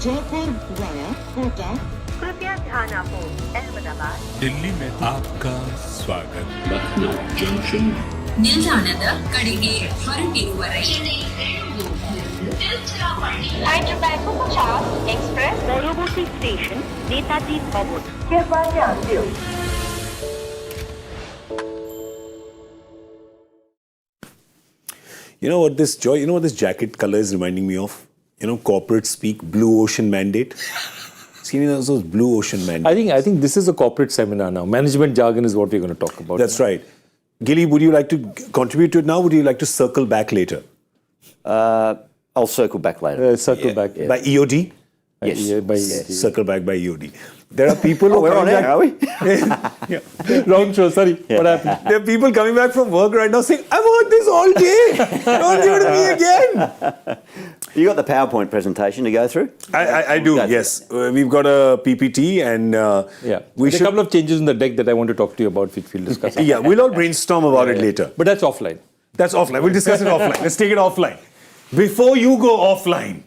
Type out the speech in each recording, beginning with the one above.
Jaipur via Kota कृपया ध्यान आपो अहमदाबाद दिल्ली में आपका स्वागत ಲಕ್ನೋ ಜಂಕ್ಷನ್ ನಿಲ್ದಾಣದ ಕಡೆಗೆ ಹೊರಟಿರುವರೆ হায়দ্রাবাদ 50 এক্সপ্রেস পরবর্তী স্টেশন নেতাজি ভবন कृपया ध्यान दियो You know what this Joy? You know what this jacket color is reminding me of? You know, corporate speak, blue ocean mandate. It's giving us those blue ocean mandates. I think this is a corporate seminar now. Management jargon is what we're going to talk about. That's right. Gilly, would you like to contribute to it now? Would you like to circle back later? I'll circle back later. Circle back. By EOD? Yes. By Circle back by EOD. There are people who We're on air, are we? Wrong show. Sorry. What happened? There are people coming back from work right now saying, I've heard this all day. Don't give it to me again. You got the PowerPoint presentation to go through? I do, yes. We've got a PPT and There's a couple of changes in the deck that I want to talk to you about, which we'll discuss. Yeah, we'll all brainstorm about it later. But that's offline. That's offline. We'll discuss it offline. Let's take it offline. Before you go offline,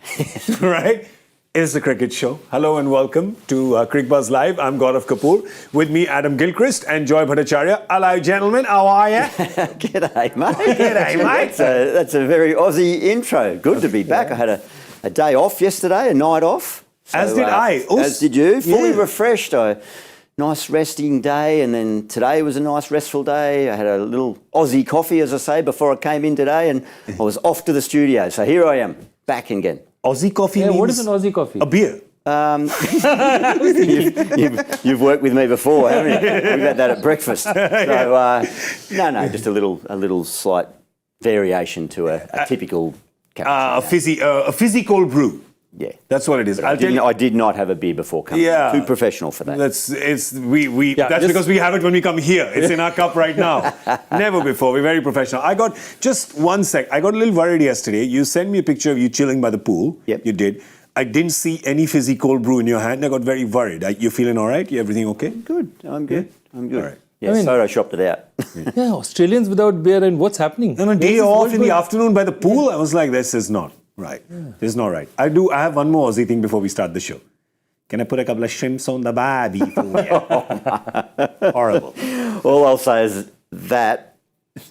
right, is the cricket show. Hello and welcome to Cricbuzz Live. I'm Gaurav Kapur. With me, Adam Gilchrist and Joy Bhattacharya. Hello, gentlemen. How are you? G'day, mate. G'day, mate. That's a very Aussie intro. Good to be back. I had a day off yesterday, a night off. So, As did I. As did you. Fully Yeah. refreshed. Nice resting day, and then today was a nice restful day. I had a little Aussie coffee, as I say, before I came in today, and I was off to the studio. So here I am, back again. Aussie coffee Yeah, means what is an Aussie coffee? a beer. You've worked with me before, haven't you? We've had that at breakfast. So, no, just a little slight variation to a typical cappuccino. A fizzy cold brew. Yeah. That's what it is. I did not have a beer before coming. Yeah. Too professional for that. That's just- because we have it when we come here. It's in our cup right now. Never before. We're very professional. I got just one sec. I got a little worried yesterday. You sent me a picture of you chilling by the pool. Yep. You did. I didn't see any fizzy cold brew in your hand. I got very worried. You feeling all right? Everything okay? Good. I'm good. I'm good. All right. Yeah, photoshopped it out. Yeah, Australians without beer, and what's happening? On a day off in the afternoon by the pool, I was like, this is not right. This is not right. I have one more Aussie thing before we start the show. Can I put a couple of shrimps on the barbie for you? Horrible. All I'll say is that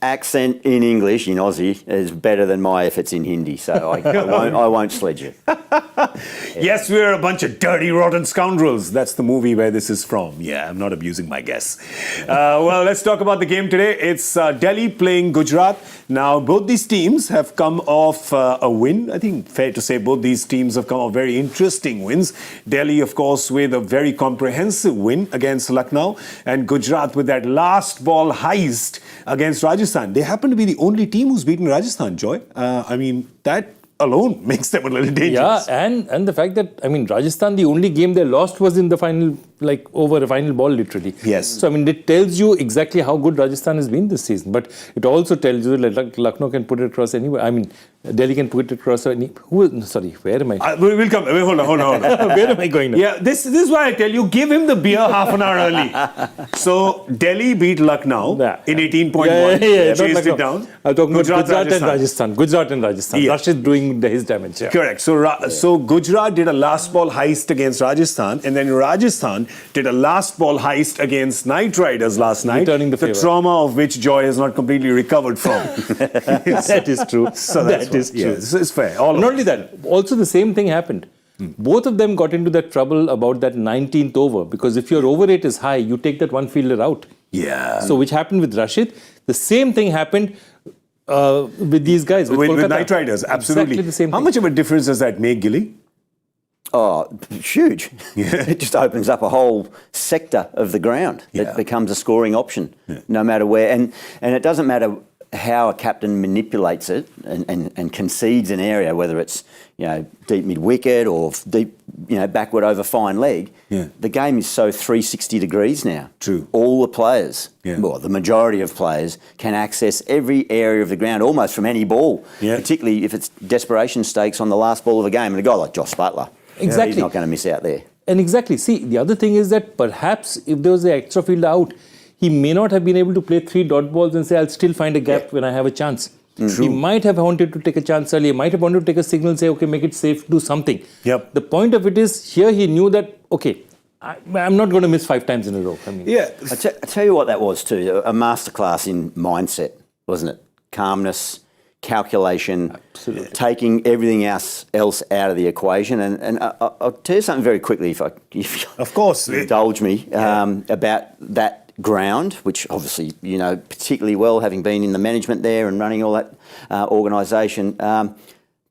accent in English, in Aussie, is better than my efforts in Hindi, so I won't sledge you. Yes, we're a bunch of dirty, rotten scoundrels. That's the movie where this is from. Yeah, I'm not abusing my guess. Well, let's talk about the game today. It's Delhi playing Gujarat. Now, both these teams have come off a win. I think fair to say both these teams have come off very interesting wins. Delhi, of course, with a very comprehensive win against Lucknow, and Gujarat with that last ball heist against Rajasthan. They happen to be the only team who's beaten Rajasthan, Joy. I mean, that alone makes them a little dangerous. Yeah, and the fact that, Rajasthan, the only game they lost was in the final, over a final ball, literally. Yes. So, it tells you exactly how good Rajasthan has been this season. But it also tells you that Lucknow can put it across anywhere. Delhi can put it across any... where am I? We'll come. Hold on. Where am I going now? Yeah, this is why I tell you, give him the beer half an hour early. So, Delhi beat Lucknow in 18.1. Yeah, chased it down. I'm talking about Gujarat and Rajasthan. Gujarat and Rajasthan. Yeah. Rashid doing his damage. Yeah. Correct. So Gujarat did a last ball heist against Rajasthan, and then Rajasthan did a last ball heist against Knight Riders last night. Returning the favor. Trauma of which Joy has not completely recovered from. That is true. So that is true. Yeah, it's fair. Not only that, also the same thing happened. Both of them got into that trouble about that 19th over, because if your over rate is high, you take that one fielder out. Yeah. So which happened with Rashid. The same thing happened with these guys. With Knight Riders, absolutely. Exactly the same How thing. much of a difference does that make, Gilly? Oh, huge. It just opens up a whole sector of the ground that becomes a scoring option, no matter where. And it doesn't matter how a captain manipulates it and concedes an area, whether it's deep mid-wicket or deep backward over fine leg. Yeah. The game is so 360 degrees now. True. All the players, Yeah. the majority of players, can access every area of the ground almost from any ball, particularly if it's desperation stakes on the last ball of a game. And a guy like Josh Butler, Exactly. he's not going to miss out there. And exactly. See, the other thing is that perhaps if there was an extra fielder out, he may not have been able to play 3 dot balls and say, I'll still find a gap when I have a chance. He might have wanted to take a chance early. He might have wanted to take a signal, say, okay, make it safe, do something. Yep. The point of it is, here he knew that, okay, I'm not going to miss 5 times in a row. I mean, I tell you what that was too, a masterclass in mindset, wasn't it? Calmness, calculation, taking everything else out of the equation. And I'll tell you something very quickly, if Of course. indulge me, about that ground, which obviously you know particularly well, having been in the management there and running all that organisation.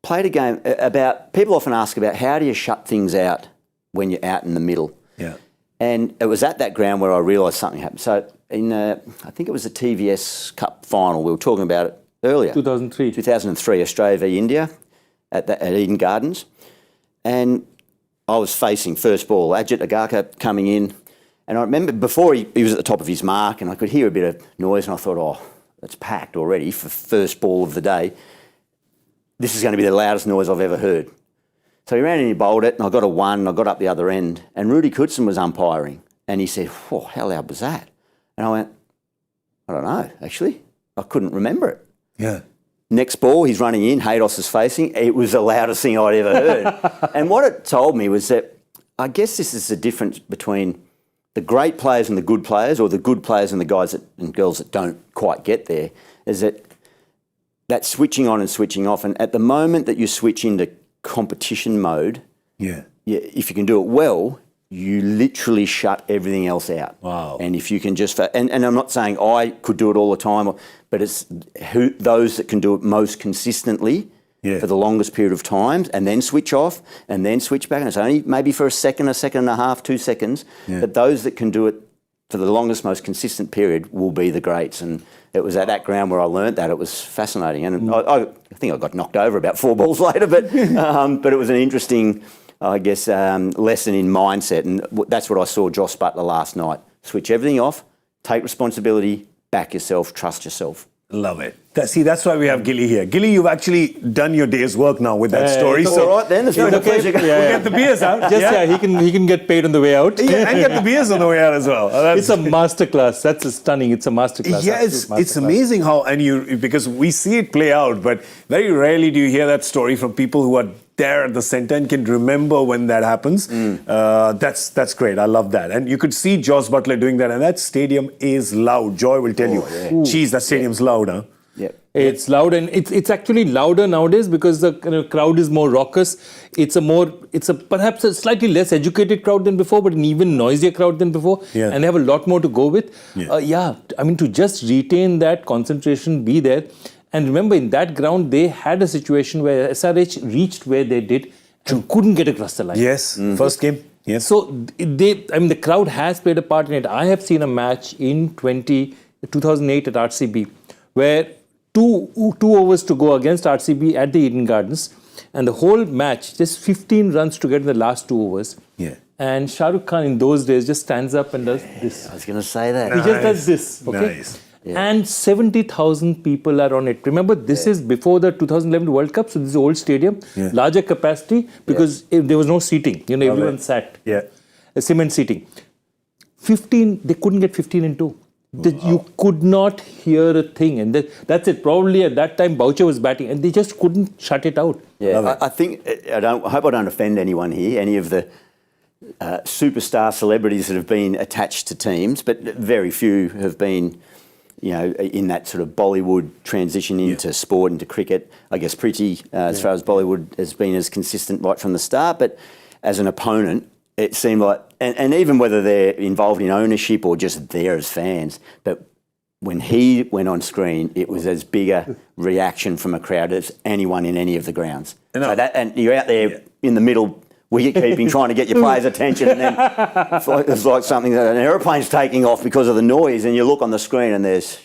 Played a game about, people often ask about how do you shut things out when you're out in the middle. Yeah. And it was at that ground where I realised something happened. So in, I think it was the TVS Cup final, we were talking about it earlier. 2003, Australia v India at Eden Gardens. And I was facing first ball, Ajit Agarkar coming in. And I remember before he was at the top of his mark and I could hear a bit of noise and I thought, oh, it's packed already for first ball of the day. This is going to be the loudest noise I've ever heard. So he ran and he bowled it and I got a 1 and I got up the other end and Rudy Kutson was umpiring and he said, whoa, how loud was that? And I went, I don't know, actually. I couldn't remember it. Yeah. Next ball, he's running in, Haydos is facing. It was the loudest thing I'd ever heard. And what it told me was that I guess this is the difference between the great players and the good players, or the good players and the guys and girls that don't quite get there, is that switching on and switching off. And at the moment that you switch into competition mode, if you can do it well, you literally shut everything else out. Wow. And if you can just, and I'm not saying I could do it all the time, but it's those that can do it most consistently for the longest period of time and then switch off and then switch back. And it's only maybe for a second and a half, 2 seconds, but those that can do it for the longest, most consistent period will be the greats. And it was at that ground where I learnt that. It was fascinating. And I think I got knocked over about 4 balls later, but it was an interesting, I guess, lesson in mindset. And that's what I saw Joss Buttler last night. Switch everything off, take responsibility, back yourself, trust yourself. Love it. See, that's why we have Gilly here. Gilly, you've actually done your day's work now with that story. So all right then. There's no pleasure. We'll get the beers out. he can get paid on the way out. And get the beers on the way out as well. It's a masterclass. That's stunning. It's a masterclass. Yeah, it's amazing how, because we see it play out, but very rarely do you hear that story from people who are there at the centre and can remember when that happens. That's great. I love that. And you could see Joss Buttler doing that, and that stadium is loud. Joy will tell you. Geez, that stadium's loud, huh? Yeah. It's loud, and it's actually louder nowadays because the crowd is more raucous. It's perhaps a slightly less educated crowd than before, but an even noisier crowd than before, and they have a lot more to go with. I mean, to just retain that concentration, be there. And remember, in that ground, they had a situation where SRH reached where they did and couldn't get across the line. Yes, first game. Yes. So, the crowd has played a part in it. I have seen a match in 2008 at RCB where two overs to go against RCB at the Eden Gardens, and the whole match, just 15 runs to get in the last 2 overs. Yeah. And Shah Rukh Khan in those days just stands up and does this. I was going to say that. He just does this. Okay? Nice. Yeah. And 70,000 people are on it. Remember, this is before the 2011 World Cup, so this is old stadium, larger capacity because there was no seating. Everyone sat. Yeah. Cement seating. 15, they couldn't get 15 in 2. You could not hear a thing. And that's it. Probably at that time, Boucher was batting and they just couldn't shut it out. Yeah, I think, I hope I don't offend anyone here, any of the superstar celebrities that have been attached to teams, but very few have been, in that sort of Bollywood transition into sport, into cricket. I guess Priti, as far as Bollywood, has been as consistent right from the start, but as an opponent, it seemed like, and even whether they're involved in ownership or just there as fans, but when he went on screen, it was as big a reaction from a crowd as anyone in any of the grounds. And you're out there in the middle, wicket keeping, trying to get your players' attention, and then it's like something that an aeroplane's taking off because of the noise, and you look on the screen and there's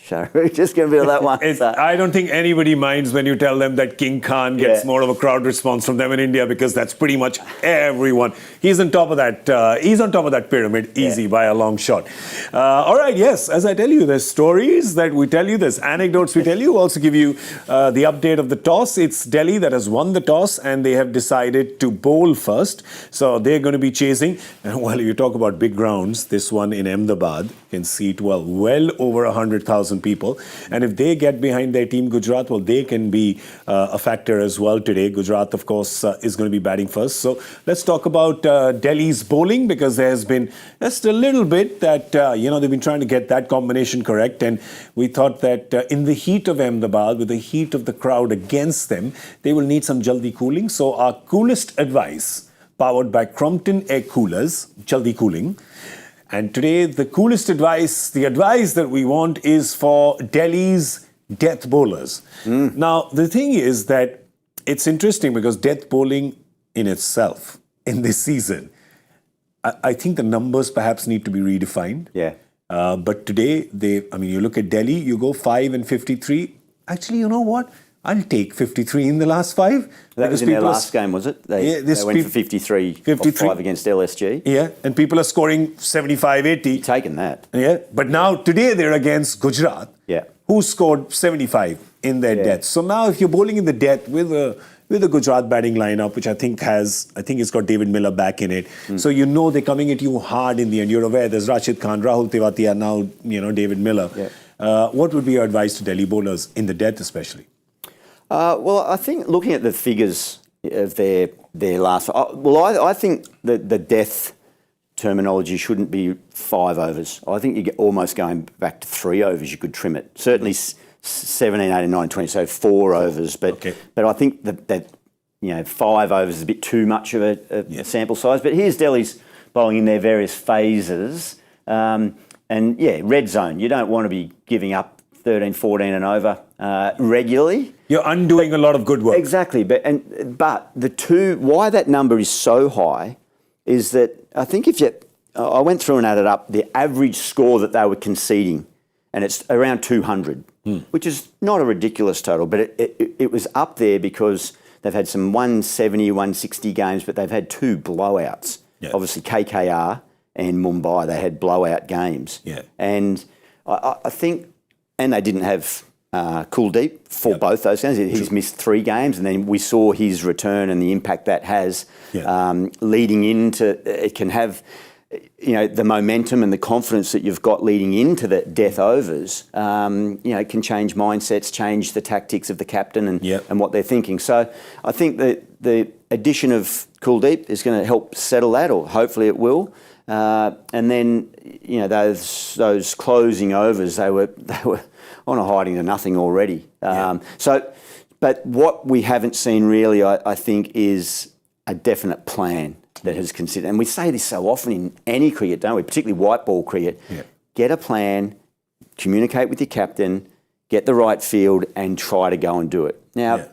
just give a bit of that one. I don't think anybody minds when you tell them that King Khan gets more of a crowd response from them in India, because that's pretty much everyone. He's on top of that. He's on top of that pyramid, easy by a long shot. All right, yes, as I tell you, there's stories that we tell you, there's anecdotes we tell you. Also give you the update of the toss. It's Delhi that has won the toss, and they have decided to bowl first. first. So they're going to be chasing. And while you talk about big grounds, this one in Ahmedabad can seat, well over 100,000 people. And if they get behind their team, Gujarat, they can be a factor as well today. Gujarat, of course, is going to be batting first. So let's talk about Delhi's bowling, because there's been just a little bit that, they've been trying to get that combination correct. And we thought that in the heat of Ahmedabad, with the heat of the crowd against them, they will need some jaldi cooling. So our coolest advice, powered by Crompton Air Coolers, jaldi cooling. And today, the coolest advice, the advice that we want is for Delhi's death bowlers. Now, the thing is that it's interesting because death bowling in itself, in this season, I think the numbers perhaps need to be redefined. Yeah. But today, you look at Delhi, you go 5 and 53. Actually, you know what? I'll take 53 in the last 5. That was in their last game, was it? They went for 53 off 5 against LSG. Yeah, and people are scoring 75, 80. You're taking that. Yeah, but now today they're against Gujarat, who scored 75 in their death. So now if you're bowling in the death with a Gujarat batting lineup, which I think it's got David Miller back in it. So they're coming at you hard in the end. You're aware there's Rashid Khan, Rahul Tewatia, now David Miller. Yeah. What would be your advice to Delhi bowlers in the death especially? I think looking at the figures of their last... I think that the death terminology shouldn't be 5 overs. I think you're almost going back to 3 overs. You could trim it. Certainly 17, 18, 19, 20, so 4 overs. But I think that 5 overs is a bit too much of a sample size. But here's Delhi's bowling in their various phases. Red zone. You don't want to be giving up 13, 14 and over regularly. You're undoing a lot of good work. Exactly. But why that number is so high is that I think I went through and added up the average score that they were conceding, and it's around 200, which is not a ridiculous total, but it was up there because they've had some 170, 160 games, but they've had 2 blowouts. Yeah. Obviously, KKR and Mumbai, they had blowout games. Yeah. And I think... And they didn't have Kuldeep for both those games. He's missed 3 games, and then we saw his return and the impact that has leading into... It can have, the momentum and the confidence that you've got leading into the death overs, it can change mindsets, change the tactics of the captain and what they're thinking. So I think that the addition of Kuldeep is going to help settle that, or hopefully it will. And then, those closing overs, they were on a hiding to nothing already. But what we haven't seen really, I think, is a definite plan that has considered. And we say this so often in any cricket, don't we? Particularly white ball cricket. Yeah. Get a plan, communicate with your captain, get the right field, and try to go and do it. Now,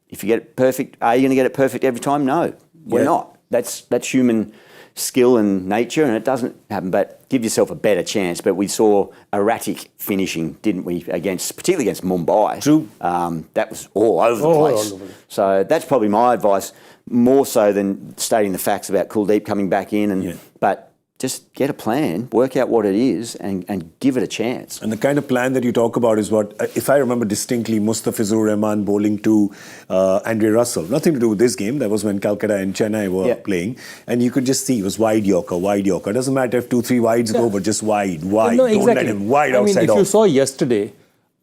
if you get it perfect, are you going to get it perfect every time? No, we're not. That's human skill and nature, and it doesn't happen, but give yourself a better chance. But we saw erratic finishing, didn't we, particularly against Mumbai. True. That was all over the place. So that's probably my advice, more so than stating the facts about Kuldeep coming back in. But just get a plan, work out what it is, and give it a chance. And the kind of plan that you talk about is what, if I remember distinctly, Mustafizur Rahman bowling to Andre Russell. Nothing to do with this game. That was when Calcutta and Chennai were playing. And you could just see it was wide Yorker. It doesn't matter if 2-3 wides go, but just wide. No, Don't exactly. let him wide outside if off. you saw yesterday,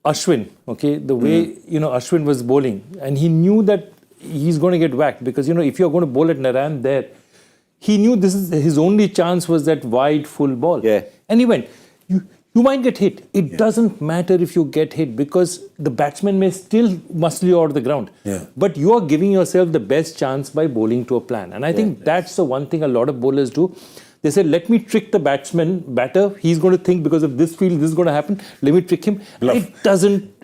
Ashwin, the way, Ashwin was bowling, and he knew that he's going to get whacked because, if you're going to bowl at Naran there, he knew his only chance was that wide full ball. Yeah. And he went, you might get hit. It doesn't matter if you get hit because the batsman may still muscle you out of the ground. Yeah. But you are giving yourself the best chance by bowling to a plan. And I think that's the one thing a lot of bowlers do. They say, let me trick the batter. He's going to think because of this field, this is going to happen. Let me trick him. Bluff. It doesn't,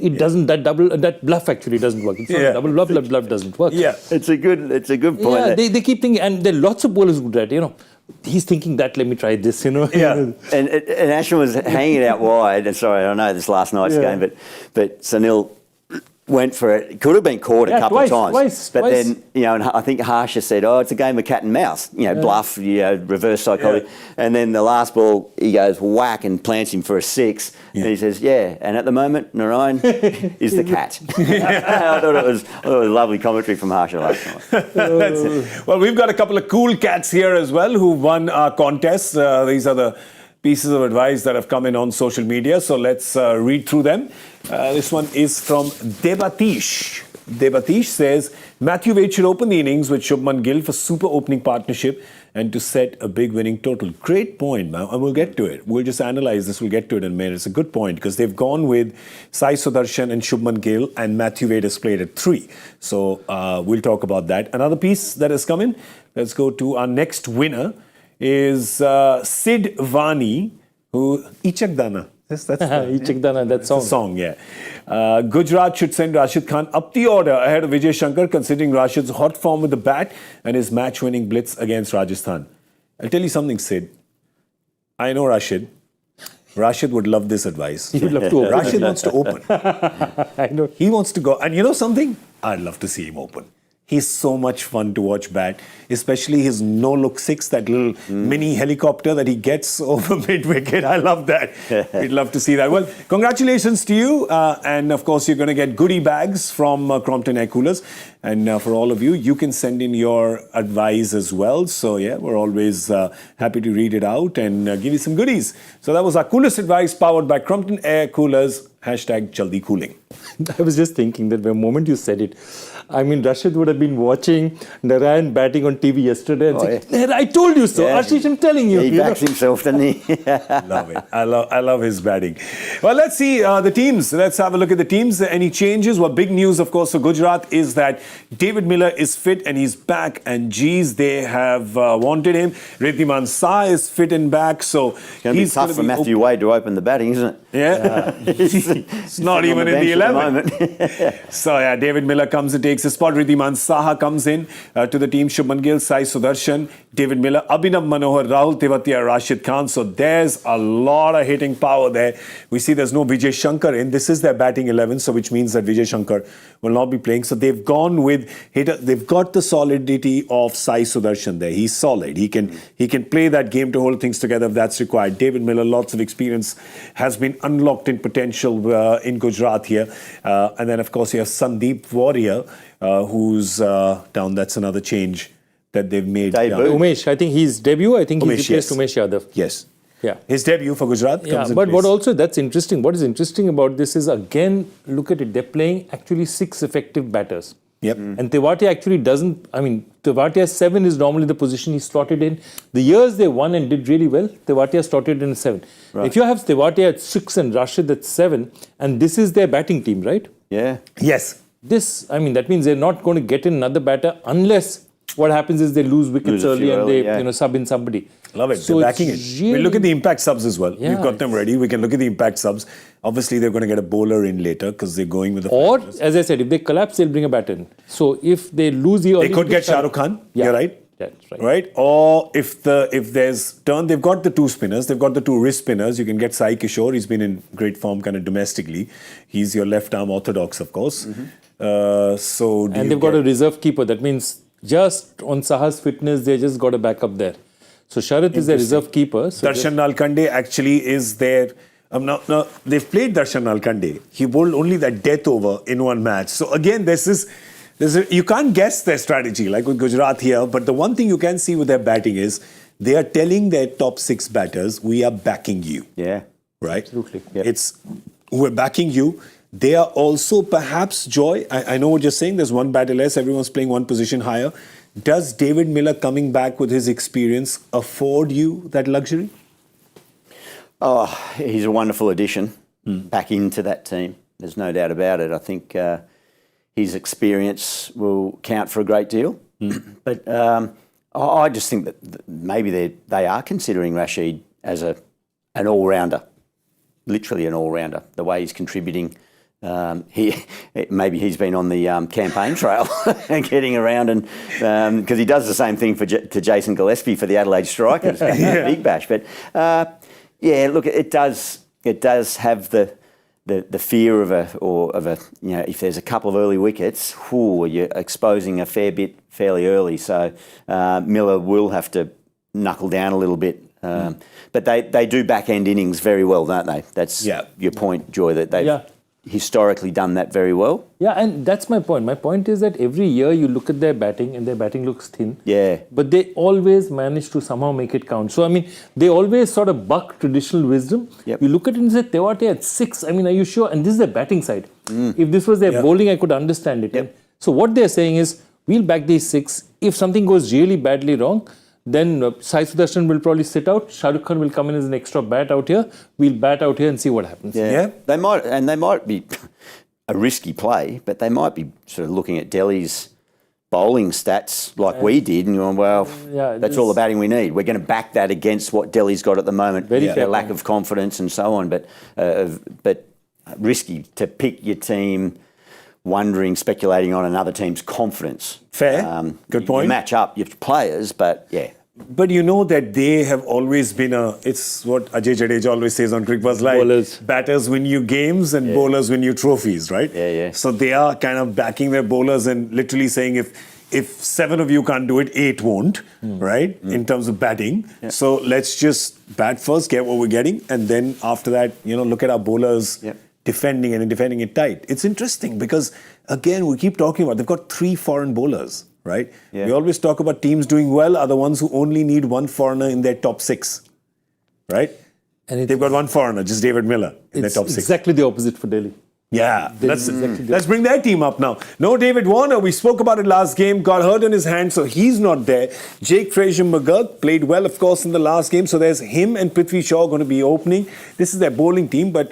that bluff actually doesn't work. It's not double bluff, bluff doesn't work. Yeah, it's a good point. Yeah, they keep thinking, and there are lots of bowlers who do that, He's thinking that, let me try this, Yeah, and Ashwin was hanging out wide. And sorry, I know this last night's game, but Sunil went for it. Could have been caught a couple of times. But then, and I think Harsha said, it's a game of cat and mouse. Bluff, reverse psychology. Yeah. And then the last ball, he goes whack and plants him for a 6. Yeah. And he says, and at the moment, Narayan is the cat. I thought it was lovely commentary from Harsha last night. That's it. Well, we've got a couple of cool cats here as well who won our contest. These are the pieces of advice that have come in on social media. So let's read through them. This one is from Devatish. Devatish says, Matthew Wade should open the innings with Shubman Gill for super opening partnership and to set a big winning total. Great point, man. And we'll get to it. We'll just analyze this. We'll get to it in a minute. It's a good point because they've gone with Sai Sudarshan and Shubman Gill and Matthew Wade has played at 3. So we'll talk about that. Another piece that has come in. Let's go to our next winner is Sid Vani, who Ichak Dana. Yes, that's Ichak Dana, that song. Song, yeah. Gujarat should send Rashid Khan up the order ahead of Vijay Shankar, considering Rashid's hot form with the bat and his match-winning blitz against Rajasthan. I'll tell you something, Sid. I know Rashid. Rashid would love this advice. He would love to open. Rashid wants to open. I know. He wants to go. And you know something? I'd love to see him open. He's so much fun to watch bat, especially his no-look 6, that little mini helicopter that he gets over mid-wicket. I love that. We'd love to see that. Well, congratulations to you. And, of course, you're going to get goodie bags from Crompton Air Coolers. And for all of you, you can send in your advice as well. So, we're always happy to read it out and give you some goodies. So that was our coolest advice powered by Crompton Air Coolers. #Jaldi Cooling. I was just thinking that the moment you said it, I mean, Rashid would have been watching Narayan batting on TV yesterday and saying, I told you so. Ashish, I'm telling you. He backs himself, doesn't he? Love it. I love his batting. Well, let's see the teams. Let's have a look at the teams. Any changes? Well, big news, of course, for Gujarat is that David Miller is fit and he's back. And geez, they have wanted him. Riddhiman Shah is fit and back. So it's going to be tough for Matthew Wade to open the batting, isn't it? Yeah. It's not even in the 11. So, David Miller comes and takes his spot. Riddhiman Saha comes in to the team. Shubman Gill, Sai Sudarshan, David Miller, Abhinav Manohar, Rahul Tewatia, Rashid Khan. So there's a lot of hitting power there. We see there's no Vijay Shankar in. This is their batting 11, so which means that Vijay Shankar will not be playing. So they've gone with hitter. They've got the solidity of Sai Sudarshan there. He's solid. He can play that game to hold things together if that's required. David Miller, lots of experience, has been unlocked in potential in Gujarat here. And then, of course, you have Sandeep Warrior, who's down. That's another change that they've made. Umesh, I think his debut, he's replaced Umesh Yadav. Yes. Yeah. His debut for Gujarat comes in but place. that's interesting. What is interesting about this is, again, look at it. They're playing actually 6 effective batters. Yep. And Tewatia actually doesn't, Tewatia's 7 is normally the position he's slotted in. The years they won and did really well, Tewatia slotted in 7. Right. If you have Tewatia at 6 and Rashid at 7, and this is their batting team, right? Yeah. Yes. That means they're not going to get in another batter unless what happens is they lose wickets early and they sub in somebody. Love it. So they're backing it. We'll look at the impact subs as well. Yeah, We've got them ready. We can look at the impact subs. Obviously, they're going to get a bowler in later because they're going with the... Or, as I said, if they collapse, they'll bring a batter in. So if they lose the early... They could get Shah Rukh Khan. Yeah. You're right. That's right. Right? Or if there's turn, they've got the 2 spinners. They've got the 2 wrist spinners. You can get Sai Kishore. He's been in great form kind of domestically. He's your left arm orthodox, of course. Mm-hmm. And they've got a reserve keeper. That means just on Saha's fitness, they just got a backup there. So Sharat is their reserve keeper. So Darshan Nalkande actually is there. No, they've played Darshan Nalkande. He bowled only that death over in one match. So again, you can't guess their strategy like with Gujarat here. But the one thing you can see with their batting is they are telling their top 6 batters, we are backing you. Yeah. Right? Absolutely. Yep. We're backing you. They are also perhaps, Joy, I know what you're saying. There's 1 batter less. Everyone's playing 1 position higher. Does David Miller coming back with his experience afford you that luxury? Oh, he's a wonderful addition back into that team. There's no doubt about it. I think his experience will count for a great deal. But I just think that maybe they are considering Rashid as an all-rounder, literally an all-rounder, the way he's contributing. Maybe he's been on the campaign trail and getting around, and because he does the same thing to Jason Gillespie for the Adelaide Strikers, Big Bash. But look, it does have the the fear of a if there's a couple of early wickets, you're exposing a fair bit fairly early. So Miller will have to knuckle down a little bit. But they do back-end innings very well, don't they? That's your point, Joy, that they've historically done that very well. Yeah, and that's my point. My point is that every year you look at their batting and their batting looks thin. Yeah. But they always manage to somehow make it count. So, I mean, they always sort of buck traditional wisdom. Yep. You look at it and say, Tewate at 6. I mean, are you sure? And this is their batting side. If this was their bowling, I could understand it. Yep. So what they're saying is, we'll back these 6. If something goes really badly wrong, then Sai Sudarshan will probably sit out. Shah Rukh Khan will come in as an extra bat out here. We'll bat out here and see what happens. Yeah. They might be a risky play, but they might be sort of looking at Delhi's bowling stats like we did and going, well, that's all the batting we need. We're going to back that against what Delhi's got at the moment, their lack of confidence and so on. But risky to pick your team speculating on another team's confidence. Fair. Good point. You match up your players, but But you know that they have always been it's what Ajay Jadeja always says on Cricbuzz Live. Bowlers. Batters win you games and bowlers win you trophies, right? Yeah. So they are kind of backing their bowlers and literally saying if 7 of you can't do it, 8 won't, right? In terms of batting. Yeah. So let's just bat first, get what we're getting, and then after that, look at our bowlers defending it tight. It's interesting because, again, we keep talking about they've got 3 foreign bowlers. Right? Yeah. We always talk about teams doing well are the ones who only need 1 foreigner in their top 6. Right? And they've got 1 foreigner, just David Miller, in their top 6. Exactly the opposite for Delhi. Yeah. Let's bring their team up now. No David Warner. We spoke about it last game. Got hurt in his hand, so he's not there. Jake Frazier-McGurk played well, of course, in the last game. So there's him and Prithvi Shaw going to be opening. This is their bowling team. But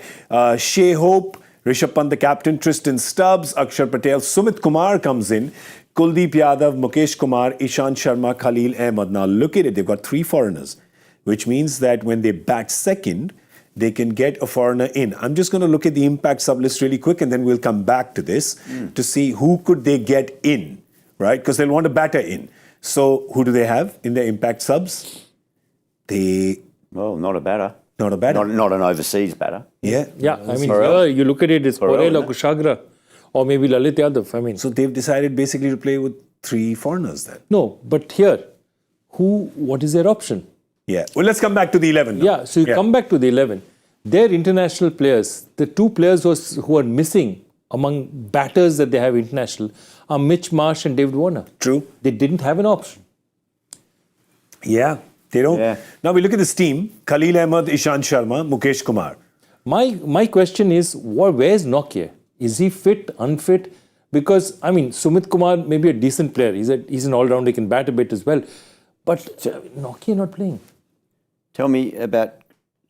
Shea Hope, Rishabh Pant, the captain, Tristan Stubbs, Akshar Patel, Sumit Kumar comes in. Kuldeep Yadav, Mukesh Kumar, Ishant Sharma, Khalil Ahmed. Now look at it, they've got 3 foreigners, which means that when they bat second, they can get a foreigner in. I'm just going to look at the impact sub list really quick and then we'll come back to this to see who could they get in, right? Because they'll want a batter in. So who do they have in their impact subs? Not a batter. Not a batter. Not an overseas batter. Yeah, I mean, you look at it, it's Porel or Kushagra. Or maybe Lalit Yadav. I mean, so they've decided basically to play with 3 foreigners then. No, but here, what is their option? Yeah. Well, let's come back to the 11 now. Yeah, so you come back to the 11. Their international players, the 2 players who are missing among batters that they have international are Mitch Marsh and David Warner. True. They didn't have an option. Yeah, they don't. Yeah. Now we look at this team. Khalil Ahmed, Ishant Sharma, Mukesh Kumar. My question is, where's Nokia? Is he fit, unfit? Because, I mean, Sumit Kumar may be a decent player. He's an all-rounder, he can bat a bit as well. But Nokia not playing. Tell me about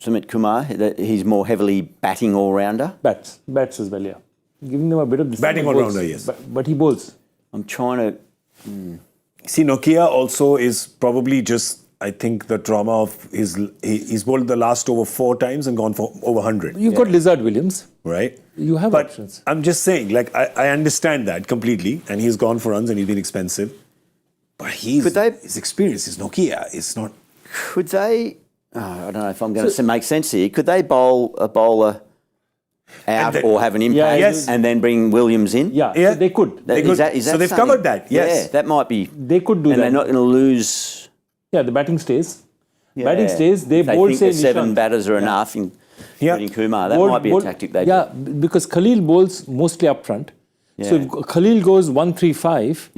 Sumit Kumar. He's more heavily batting all-rounder? Bats as well, yeah. Giving them a bit of this. Batting all-rounder, yes. But he bowls. I'm trying to... See, Nokia also is probably just, I think, the trauma of he's bowled the last over 4 times and gone for over 100. You've got Lizard Williams. Right? You have options. I'm just saying, I understand that completely, and he's gone for runs and he's been expensive. But his experience, his Nokia, is not... Could they... I don't know if I'm going to make sense here. Could they bowl a bowler out or have an impact and then bring Williams in? Yeah. So they could. Is that so they've covered that, yes. Yeah, that might be... They could do that. And they're not going to lose... Yeah, the batting stays. Yeah. Batting stays, they bowl, say, 7 batters are enough, including Kumar. That might be a tactic they do. Yeah, because Khalil bowls mostly up front. Yeah. So if Khalil goes 1-3-5.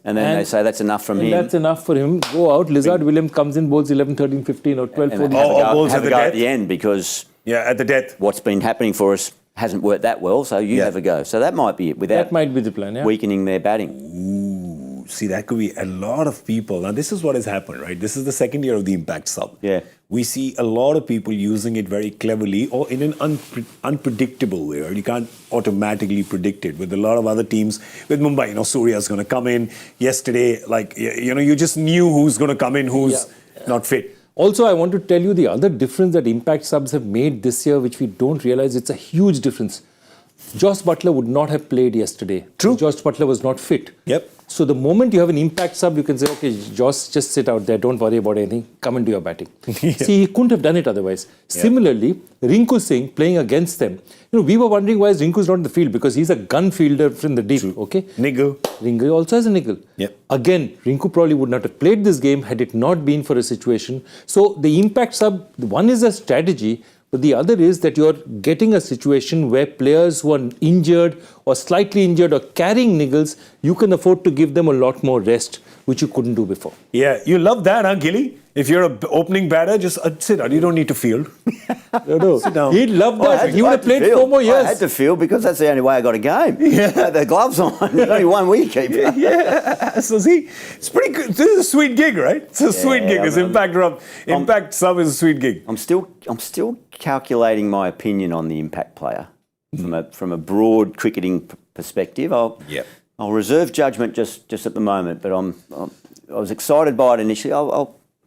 And then they say that's enough from him. That's enough for him. Go out. Lizard Williams comes in, bowls 11, 13, 15 or 12, 14. Have a go at the end because... Yeah, at the death. What's been happening for us hasn't worked that well, so you have a go. So that might be it, that might be the plan, weakening their batting. Ooh, see, that could be a lot of people. Now, this is what has happened, right? This is the second year of the impact sub. Yeah. We see a lot of people using it very cleverly or in an unpredictable way, right? You can't automatically predict it. With a lot of other teams, with Mumbai, Surya's going to come in. Yesterday, you just knew who's going to come in, who's not fit. Also, I want to tell you the other difference that impact subs have made this year, which we don't realize. It's a huge difference. Josh Butler would not have played yesterday. True. Josh Butler was not fit. Yep. So the moment you have an impact sub, you can say, okay, Josh, just sit out there. Don't worry about anything. Come and do your batting. See, he couldn't have done it otherwise. Similarly, Rinku Singh playing against them. We were wondering why is Rinku's not in the field because he's a gun fielder from the deep. Okay, Niggle. Ringu also has a niggle. Again, Rinku probably would not have played this game had it not been for a situation. So the impact sub, one is a strategy, but the other is that you're getting a situation where players who are injured or slightly injured or carrying niggles, you can afford to give them a lot more rest, which you couldn't do before. Yeah, you love that, huh, Gilly? If you're an opening batter, just sit down. You don't need to field. No. Sit down. He'd love that. He would have played 4 more years. I had to field because that's the only way I got a game. Yeah. The gloves on. There's only one wicketkeeper. Yeah. So see, it's pretty good. This is a sweet gig, right? It's a sweet gig. It's impact sub is a sweet gig. I'm still calculating my opinion on the impact player from a broad cricketing perspective. I'll reserve judgment just at the moment, but I was excited by it initially.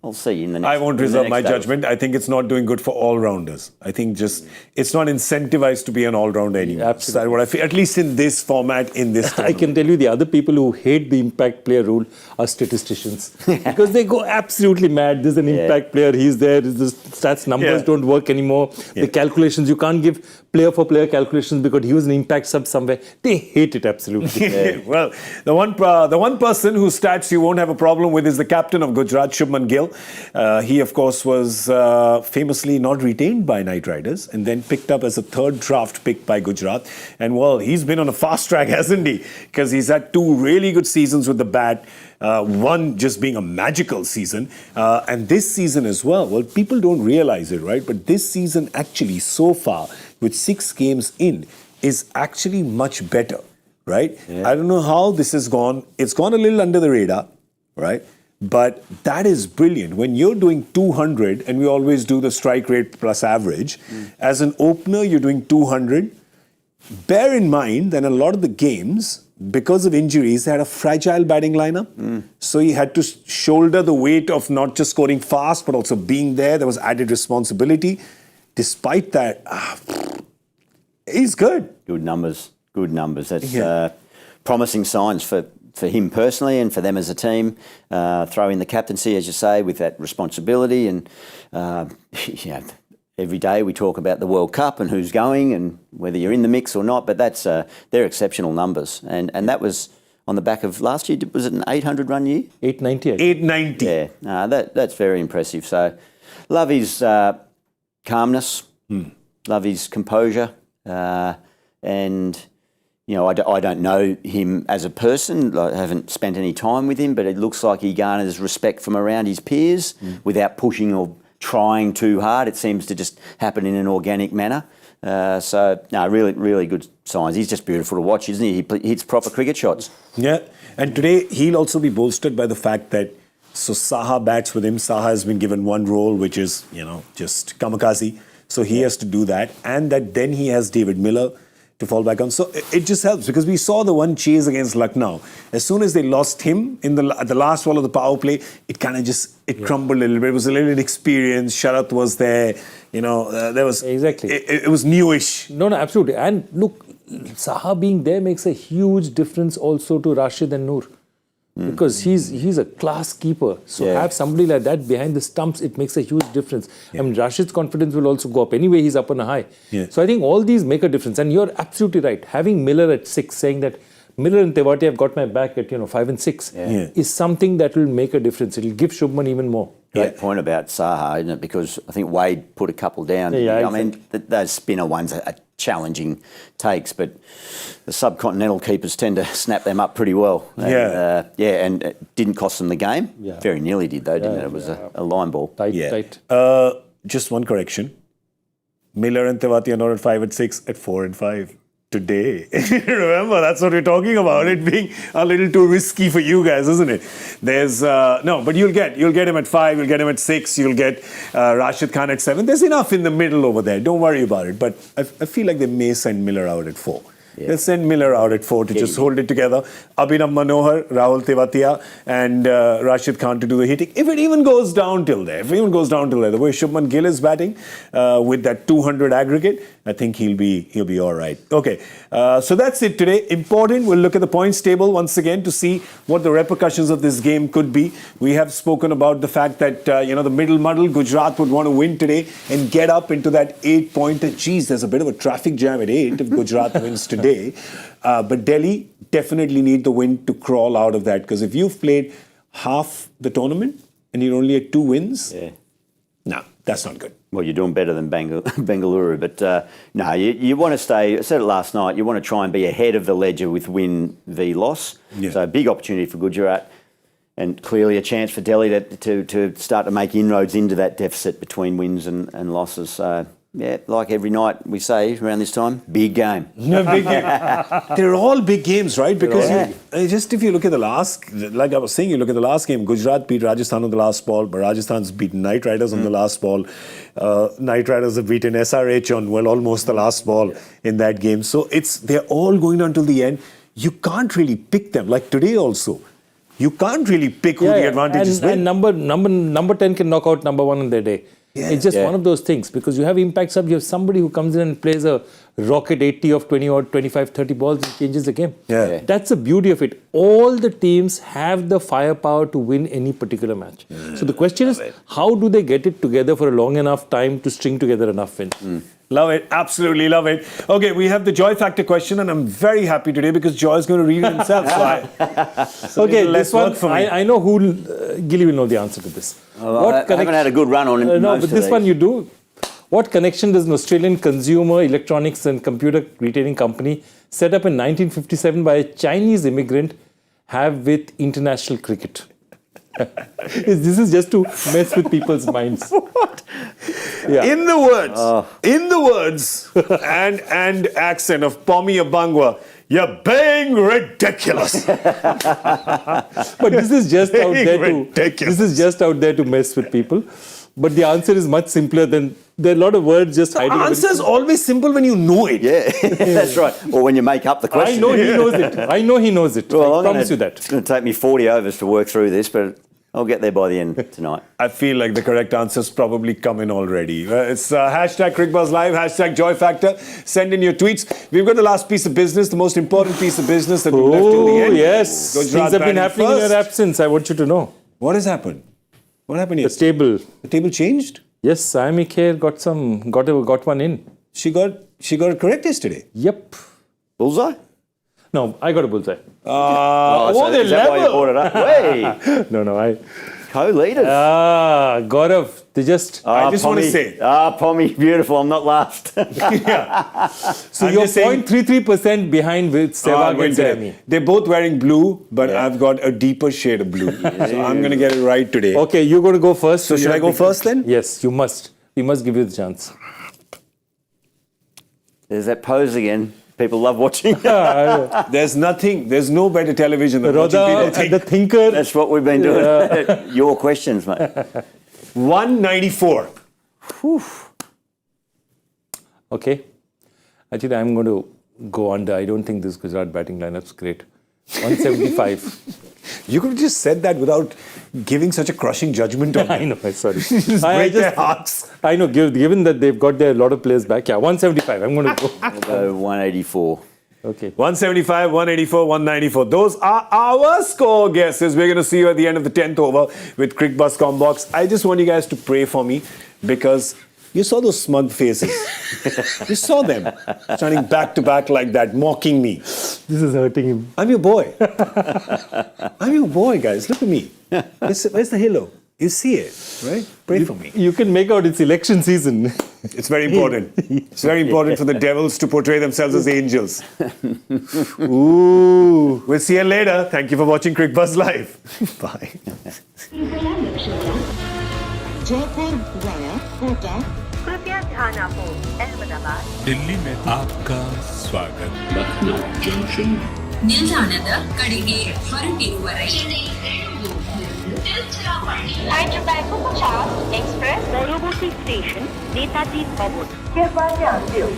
I'll see in the next. I won't reserve my judgment. I think it's not doing good for all-rounders. I think it's not incentivized to be an all-rounder anymore. Absolutely. That's what I feel, at least in this format, in this tournament. I can tell you the other people who hate the impact player rule are statisticians. Because they go absolutely mad. There's an impact player, he's there, the stats numbers don't work anymore. The calculations, you can't give player-for-player calculations because he was an impact sub somewhere. They hate it absolutely. Well, the one person whose stats you won't have a problem with is the captain of Gujarat, Shubman Gill. He, of course, was famously not retained by Knight Riders and then picked up as a third draft pick by Gujarat. And, well, he's been on a fast track, hasn't he? Because he's had 2 really good seasons with the bat. One just being a magical season. And this season as well. Well, people don't realize it, right? But this season actually, so far, with 6 games in, is actually much better, right? I don't know how this has gone. It's gone a little under the radar, right? But that is brilliant. When you're doing 200, and we always do the strike rate plus average, as an opener, you're doing 200. Bear in mind that a lot of the games, because of injuries, they had a fragile batting lineup. So he had to shoulder the weight of not just scoring fast, but also being there. There was added responsibility. Despite that, he's good. Good numbers. That's promising signs for him personally and for them as a team. Throw in the captaincy, as you say, with that responsibility. And every day we talk about the World Cup and who's going and whether you're in the mix or not. But they're exceptional numbers. And that was on the back of last year. Was it an 800-run year? 890. 890. Yeah, that's very impressive. So love his calmness, love his composure, and I don't know him as a person. I haven't spent any time with him, but it looks like he garners respect from around his peers without pushing or trying too hard. It seems to just happen in an organic manner. Really, really good signs. He's just beautiful to watch, isn't he? He hits proper cricket shots. Yeah, and today he'll also be bolstered by the fact that Saha bats with him. Saha has been given one role, which is, just kamikaze. So he has to do that. And that then he has David Miller to fall back on. So it just helps because we saw the one chase against Lucknow. As soon as they lost him at the last ball of the power play, it kind of just crumbled a little bit. It was a little inexperienced. Sharat was there. There was... Exactly. It was newish. No, absolutely. And look, Saha being there makes a huge difference also to Rashid and Noor. Because he's a class keeper. So have somebody like that behind the stumps, it makes a huge difference. I mean, Rashid's confidence will also go up. Anyway, he's up on a high. So I think all these make a difference. And you're absolutely right. Having Miller at 6, saying that Miller and Tewati have got my back at 5 and 6 is something that will make a difference. It'll give Shubman even more. Great point about Saha, isn't it? Because I think Wade put a couple down. I mean, those spinner ones are challenging takes, but the subcontinental keepers tend to snap them up pretty well. And, and it didn't cost them the game. Very nearly did, though, didn't it? It was a line ball. Tight. Just one correction. Miller and Tewati are not at 5 and 6, at 4 and 5. Today. Remember, that's what we're talking about. It being a little too risky for you guys, isn't it? There's but you'll get him at 5, you'll get him at 6, you'll get Rashid Khan at 7. There's enough in the middle over there. Don't worry about it. But I feel like they may send Miller out at 4. They'll send Miller out at 4 to just hold it together. Abhinav Manohar, Rahul Tewatia, and Rashid Khan to do the hitting. If it even goes down till there, the way Shubman Gill is batting with that 200 aggregate, I think he'll be all right. Okay, so that's it today. Important. We'll look at the points table once again to see what the repercussions of this game could be. We have spoken about the fact that the middle muddle Gujarat would want to win today and get up into that 8-pointer. Geez, there's a bit of a traffic jam at 8 if Gujarat wins today. But Delhi definitely need the win to crawl out of that, because if you've played half the tournament and you're only at 2 wins, no, that's not good. Well, you're doing better than Bengaluru, but no, you want to stay, I said it last night, you want to try and be ahead of the ledger with win v loss. So a big opportunity for Gujarat, and clearly a chance for Delhi to start to make inroads into that deficit between wins and losses. So, yeah, like every night we say around this time, big game. Big game. They're all big games, right? Because if you look at the last, like I was saying, you look at the last game, Gujarat beat Rajasthan on the last ball, but Rajasthan's beaten Knight Riders on the last ball. Knight Riders have beaten SRH on, almost the last ball in that game. So they're all going on till the end. You can't really pick them. Like today also, you can't really pick who the advantages will. And number 10 can knock out number 1 on their day. It's just one of those things, because you have impact sub, you have somebody who comes in and plays a rocket 80 of 20 or 25, 30 balls and changes the game. That's the beauty of it. All the teams have the firepower to win any particular match. So the question is, how do they get it together for a long enough time to string together enough wins? Love it. Absolutely love it. Okay, we have the Joy Factor question, and I'm very happy today because Joy is going to read it himself. Okay, this one, I know who, Gilly will know the answer to this. I haven't had a good run on him. No, but this one you do. What connection does an Australian consumer electronics and computer retailing company set up in 1957 by a Chinese immigrant have with international cricket? This is just to mess with people's minds. What? In the words and accent of Pommy Abangwa, you're being ridiculous. But this is just out there to mess with people. But the answer is much simpler than, there are a lot of words just hiding. The answer is always simple when you know it. Yeah, that's right. Or when you make up the question. I know he knows it. Well, I promise you that. It's going to take me 40 overs to work through this, but I'll get there by the end tonight. I feel like the correct answers probably come in already. It's hashtag Cricbuzz Live, hashtag Joy Factor. Send in your tweets. We've got the last piece of business, the most important piece of business that we left till the end. Yes. Gujarat Things have been happening in your absence. I want you to know. What has happened? What happened here? The table. The table changed? Yes, Sayami Kher got one in. She got it correct yesterday? Yep. Bullseye? No, I got a bullseye. Is that why you brought it up? Wait. No, Co-leaders. Gaurav, I just want to say. Pommy, beautiful. I'm not last. So you're 0.33% behind with Sehwag and Sayami. They're both wearing blue, but I've got a deeper shade of blue. So I'm going to get it right today. Okay, you're going to go first. So should I go first then? Yes, you must. We must give you the chance. There's that pose again. People love watching. There's no better television than watching people think. The thinker. That's what we've been doing. Your questions, mate. 194. Whew. Okay. Actually, I'm going to go under. I don't think this Gujarat batting lineup's great. 175. You could have just said that without giving such a crushing judgment on I know, sorry. Just break their hearts. I know, given that they've got a lot of players back. Yeah, 175. I'm going to go. We'll go 184. Okay. 175, 184, 194. Those are our score guesses. We're going to see you at the end of the 10th over with Cricbuzz Combox. I just want you guys to pray for me because you saw those smug faces. You saw them standing back to back like that, mocking me. This is hurting him. I'm your boy. I'm your boy, guys. Look at me. Where's the halo? You see it, right? Pray for me. You can make out it's election season. It's very important. It's very important for the devils to portray themselves as angels. Ooh. We'll see you later. Thank you for watching Cricbuzz Live. Bye. Jaipur via Kota. कृपया ध्यान आपो अहमदाबाद दिल्ली में आपका स्वागत Lucknow Junction. ನಿಲ್ದಾಣದ ಕಡೆಗೆ ಹೊರಟಿರುವರೆ Hyderabad को 50 express पौरबती station Netaji भवन कृपया ध्यान दें